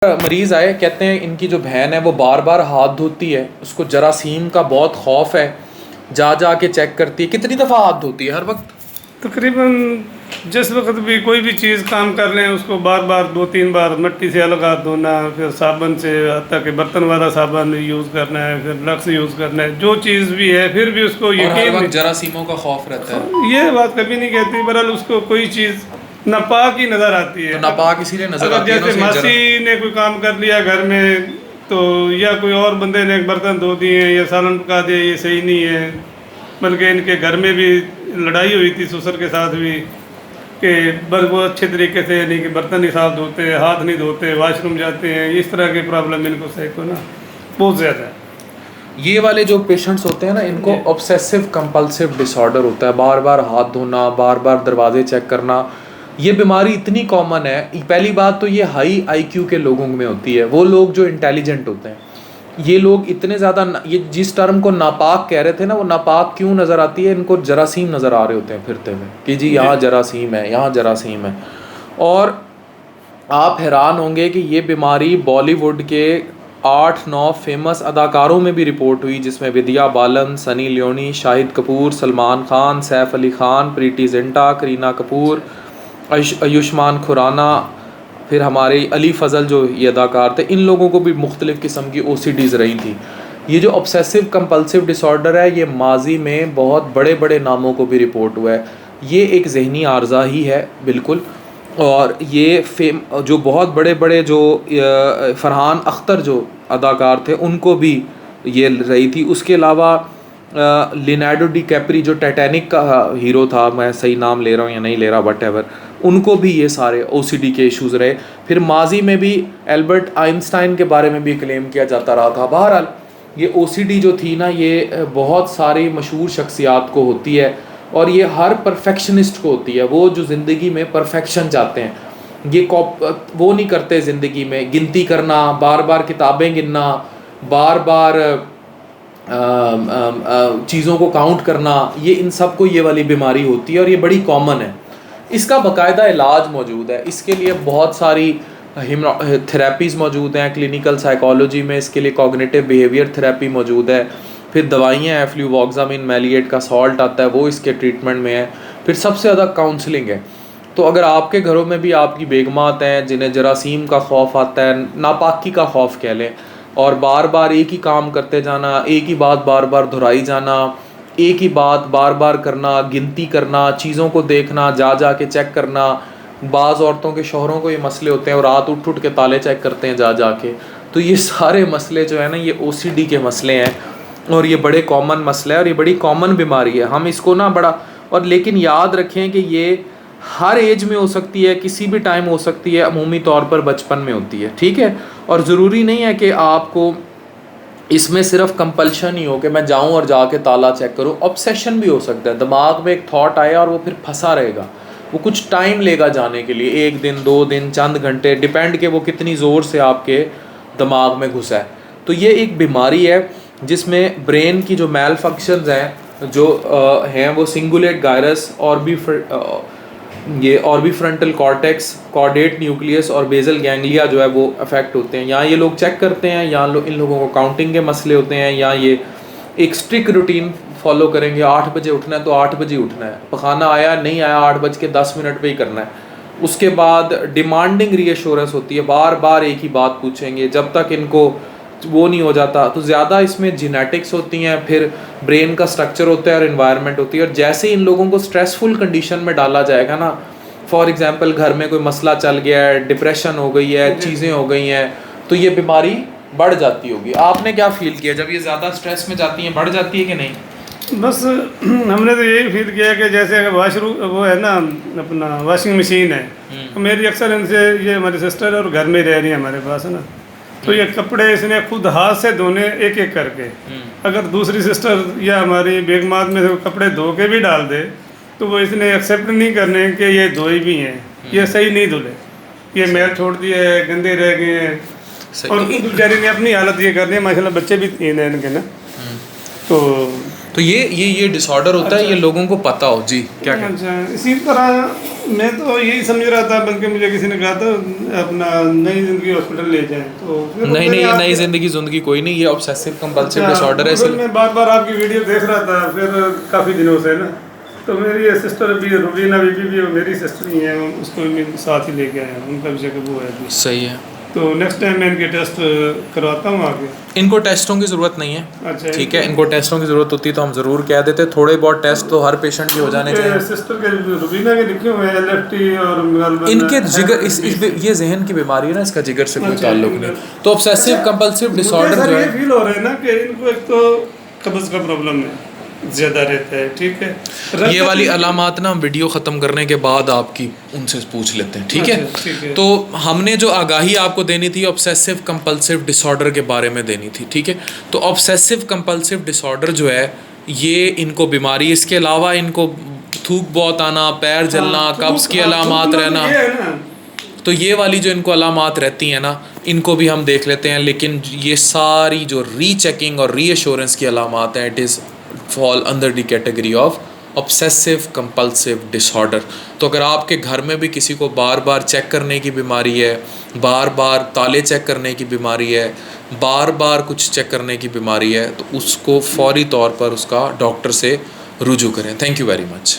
मरीज आए, कहते हैं इनकी जो बहन है वो बार बार हाथ धोती है, उसको जरासीम का बहुत खौफ है, जा जा के चेक करती है। कितनी दफ़ा हाथ धोती है हर वक्त? तकरीबन जिस वक्त भी कोई भी चीज़ काम कर लें उसको बार बार 2-3 बार मिट्टी से अलग हाथ धोना, फिर साबुन से ताकि बर्तन वाला साबुन यूज़ करना है, फिर लक्स यूज़ करना है, जो चीज़ भी है फिर भी उसको और हर यकीन वक्त जरासीमों का खौफ रहता है। नहीं, ये बात कभी नहीं कहती, बहरहाल उसको कोई चीज़ नापाक ही नज़र आती है। तो नापाक इसीलिए नजर अगर आती है ना जैसे उसे मासी ने कोई काम कर लिया घर में, तो या कोई और बंदे ने एक बर्तन धो दिए या सालन पका दिया, ये सही नहीं है। बल्कि इनके घर में भी लड़ाई हुई थी ससुर के साथ भी कि बस वो अच्छे तरीके से यानी कि बर्तन नहीं साफ धोते, हाथ नहीं धोते, वाशरूम जाते हैं, इस तरह के प्रॉब्लम इनको सही को ना बहुत ज़्यादा है। ये वाले जो पेशेंट्स होते हैं ना, इनको ऑब्सेसिव कंपल्सिव डिसऑर्डर होता है, बार बार हाथ धोना, बार बार दरवाजे चेक करना। ये बीमारी इतनी कॉमन है। पहली बात तो ये हाई आईक्यू के लोगों में होती है, वो लोग जो इंटेलिजेंट होते हैं। ये लोग इतने ज़्यादा, ये जिस टर्म को नापाक कह रहे थे ना, वो नापाक क्यों नज़र आती है? इनको जरासीम नज़र आ रहे होते हैं फिरते हुए कि जी यहाँ जरासीम है, यहाँ जरासीम है। और आप हैरान होंगे कि ये बीमारी बॉलीवुड के 8-9 फेमस अदाकारों में भी रिपोर्ट हुई, जिसमें विद्या बालन, सनी लियोनी, शाहिद कपूर, सलमान खान, सैफ अली खान, प्रीति जिंटा, करीना कपूर, आयुष्मान खुराना, फिर हमारे अली फजल जो ये अदाकार थे, इन लोगों को भी मुख्तलिफ़ किस्म की OCDs रही थी। ये जो ऑब्सेसिव कंपल्सिव डिसऑर्डर है, ये माजी में बहुत बड़े बड़े नामों को भी रिपोर्ट हुआ है। ये एक जहनी आर्जा ही है बिल्कुल। और ये जो बहुत बड़े बड़े जो फरहान अख्तर जो अदाकार थे, उनको भी ये रही थी। उसके अलावा लियोनार्डो डी कैप्री जो टाइटैनिक का हीरो था, मैं सही नाम ले रहा हूँ या नहीं ले रहा, वट उनको भी ये सारे OCD के इश्यूज़ रहे। फिर माजी में भी एल्बर्ट आइंस्टाइन के बारे में भी क्लेम किया जाता रहा था। बहरहाल ये OCD जो थी ना, ये बहुत सारी मशहूर शख्सियात को होती है, और ये हर परफेक्शनिस्ट को होती है। वो जो ज़िंदगी में परफेक्शन चाहते हैं, ये वो नहीं करते ज़िंदगी में गिनती करना, बार बार किताबें गिनना, बार बार चीज़ों को काउंट करना। ये इन सब को ये वाली बीमारी होती है और ये बड़ी कॉमन है। इसका बाकायदा इलाज मौजूद है। इसके लिए बहुत सारी थेरेपीज़ मौजूद हैं। क्लिनिकल साइकोलॉजी में इसके लिए कॉग्निटिव बिहेवियर थेरेपी मौजूद है। फिर दवाइयाँ हैं, फ्लूवॉक्सामिन, मैलिएट का सॉल्ट आता है, वो इसके ट्रीटमेंट में है। फिर सबसे ज़्यादा काउंसलिंग है। तो अगर आपके घरों में भी आपकी बेगमात हैं जिन्हें जरासीम का खौफ आता है, नापाकी का खौफ कह लें, और बार बार एक ही काम करते जाना, एक ही बात बार बार दोहराई जाना, एक ही बात बार बार करना, गिनती करना, चीज़ों को देखना, जा जा के चेक करना। बाज़ औरतों के शौहरों को ये मसले होते हैं और रात उठ उठ के ताले चेक करते हैं जा जा के। तो ये सारे मसले जो है ना, ये OCD के मसले हैं और ये बड़े कॉमन मसला है और ये बड़ी कॉमन बीमारी है। हम इसको ना बड़ा, और लेकिन याद रखें कि ये हर एज में हो सकती है, किसी भी टाइम हो सकती है, अमूमी तौर पर बचपन में होती है, ठीक है। और ज़रूरी नहीं है कि आपको इसमें सिर्फ कंपल्शन ही हो कि मैं जाऊं और जाके ताला चेक करूं। ऑब्सेशन भी हो सकता है, दिमाग में एक थॉट आया और वो फिर फंसा रहेगा, वो कुछ टाइम लेगा जाने के लिए, 1 दिन 2 दिन, चंद घंटे, डिपेंड के वो कितनी ज़ोर से आपके दिमाग में घुसा है। तो ये एक बीमारी है जिसमें ब्रेन की जो मेल फंक्शंस हैं जो हैं वो सिंगुलेट गायरस और भी फ्रंटल कॉर्टेक्स, कॉर्डेट न्यूक्लियस और बेसल गैंग्लिया जो है वो अफेक्ट होते हैं। यहाँ ये लोग चेक करते हैं, यहाँ इन लोगों को काउंटिंग के मसले होते हैं, यहाँ ये एक स्ट्रिक्ट रूटीन फॉलो करेंगे। 8 बजे उठना है तो 8 बजे उठना है, पखाना आया नहीं आया 8:10 पे ही करना है। उसके बाद डिमांडिंग रीएश्योरेंस होती है, बार बार एक ही बात पूछेंगे जब तक इनको वो नहीं हो जाता। तो ज़्यादा इसमें जेनेटिक्स होती हैं, फिर ब्रेन का स्ट्रक्चर होता है और इन्वायरमेंट होती है। और जैसे इन लोगों को स्ट्रेसफुल कंडीशन में डाला जाएगा ना, फॉर एग्जांपल घर में कोई मसला चल गया है, डिप्रेशन हो गई है, चीज़ें हो गई हैं, तो ये बीमारी बढ़ जाती होगी। आपने क्या फील किया जब ये ज़्यादा स्ट्रेस में जाती हैं, बढ़ जाती है कि नहीं? बस हमने तो यही फील किया कि जैसे अगर वाशरूम वो है ना, अपना वॉशिंग मशीन है, तो मेरी अक्सर इनसे, ये हमारी सिस्टर और घर में रह रही है हमारे पास है ना, तो ये कपड़े इसने खुद हाथ से धोने एक एक करके। अगर दूसरी सिस्टर या हमारी बेगमात में से कपड़े धो के भी डाल दे तो वो इसने एक्सेप्ट नहीं करने कि ये धोए भी हैं, ये सही नहीं धुले, ये मैल छोड़ दिए है, गंदे रह गए हैं। और बेचारी ने अपनी हालत ये करनी है। माशाल्लाह बच्चे भी 3 हैं इनके ना, तो तो ये डिसऑर्डर होता है, ये लोगों को पता हो। जी क्या कहते अच्छा, इसी तरह मैं तो यही समझ रहा था, बल्कि मुझे किसी ने कहा था अपना नई जिंदगी हॉस्पिटल ले जाएं, तो फिर नहीं मैंने नहीं, ये आपके- नई जिंदगी कोई नहीं, ये ऑब्सेसिव कंपल्सिव अच्छा, डिसऑर्डर है। फिर मैं बार बार आपकी वीडियो देख रहा था फिर काफ़ी दिनों से ना, तो मेरी सिस्टर भी रुबीना बीबी भी मेरी सिस्टर ही है, उसको भी साथ ही लेके आया, उनका भी चेकअप हुआ है अभी। सही है। तो नेक्स्ट टाइम मैं इनके टेस्ट करवाता हूँ आगे। इनको टेस्टों की ज़रूरत नहीं है, अच्छा, ठीक है। इनको टेस्टों की ज़रूरत होती तो हम ज़रूर कह देते, थोड़े बहुत टेस्ट तो हर पेशेंट के हो जाने चाहिए। सिस्टर के रुबीना के लिखे हुए हैं LFT और इनके जिगर ये जहन की बीमारी है ना, इसका जिगर से कोई ताल्लुक नहीं। तो ऑब्सेसिव कंपल्सिव डिसऑर्डर जो ये है, फील हो रहा है ना कि इनको एक तो कब्ज का प्रॉब्लम है ज़्यादा रहता है, ठीक है। ये वाली अलामात ना हम वीडियो ख़त्म करने के बाद आपकी उनसे पूछ लेते हैं, ठीक है। अच्छा, ठीक है। तो हमने जो आगाही आपको देनी थी ऑब्सेसिव कंपल्सिव डिसऑर्डर के बारे में देनी थी, ठीक है। तो ऑब्सेसिव कंपल्सिव डिसऑर्डर जो है ये इनको बीमारी, इसके अलावा इनको थूक बहुत आना, पैर जलना, कब्ज़ की अलामात रहना, ये है ना, तो ये वाली जो इनको अलामात रहती हैं ना, इनको भी हम देख लेते हैं। लेकिन ये सारी जो रीचेकिंग और रीअश्योरेंस की अलामात हैं, it is fall under the category of obsessive compulsive disorder. तो अगर आपके घर में भी किसी को बार बार चेक करने की बीमारी है, बार बार ताले चेक करने की बीमारी है, बार बार कुछ चेक करने की बीमारी है, तो उसको फौरी तौर पर उसका डॉक्टर से रुजू करें। Thank you very much.